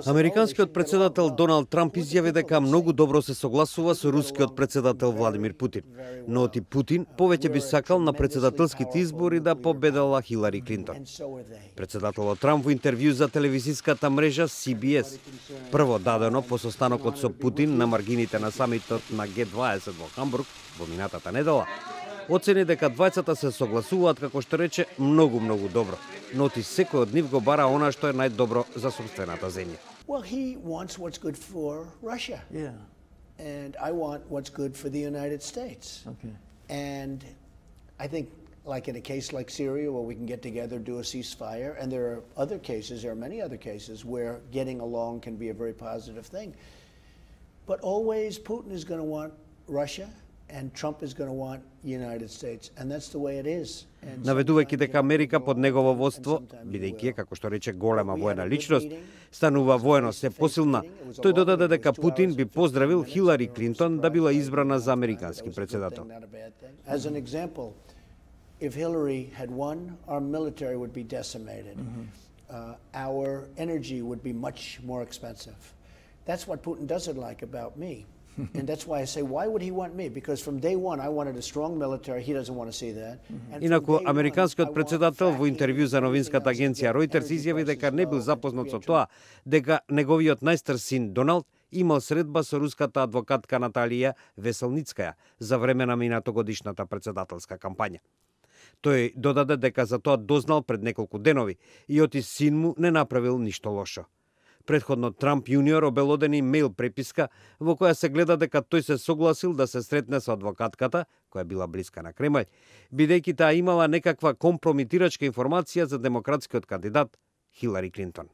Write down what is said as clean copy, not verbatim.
Американскиот председател Доналд Трамп изјави дека многу добро се согласува со рускиот председател Владимир Путин, но оти Путин повеќе би сакал на председателските избори да победела Хилари Клинтон. Председателот Трамп во интервју за телевизиската мрежа CBS, прво дадено по состанокот со Путин на маргините на самитот на Г20 во Хамбург во минатата недела, оцени дека двајцата се согласуваат, како што рече, многу добро, но оти секој од нив го бара она што е најдобро за сопствената земја. Well, he wants what's good for Russia. Yeah. And I want what's good for the United States. Okay. And I think, like in a case like Syria, where we can get together, do a ceasefire, and there are other cases, there are many other cases where getting along can be a very positive thing. But always Putin is going to want Russia, and Trump is going to want the United States, and that's the way it is. Наведувајќи дека Америка под негово водство, бидејќи како што рече голема воена личност, станува воено се посилна, тој додаде дека Путин би поздравил Хилари Клинтон да била избрана за американски председател. As an example, if Hillary had won, our military would be decimated. Our energy would be much more expensive. That's what Putin doesn't like about me. And that's why I say, why would he want me? Because from day one, I wanted a strong military. He doesn't want to see that. Инаку, американскиот председател во интервју за новинската агенција Reuters изјави дека не бил запознат со тоа, дека неговиот најстар син Доналд имал средба со руската адвокатка Наталија Веселницкаја за време на минатогодишната председателска кампања. Тој додаде дека за тоа дознал пред неколку денови и оти син му не направил ништо лошо. Предходно Трамп јуниор обелодени мејл преписка во која се гледа дека тој се согласил да се сретне со адвокатката, која била блиска на Кремљ, бидејќи таа имала некаква компромитирачка информација за демократскиот кандидат Хилари Клинтон.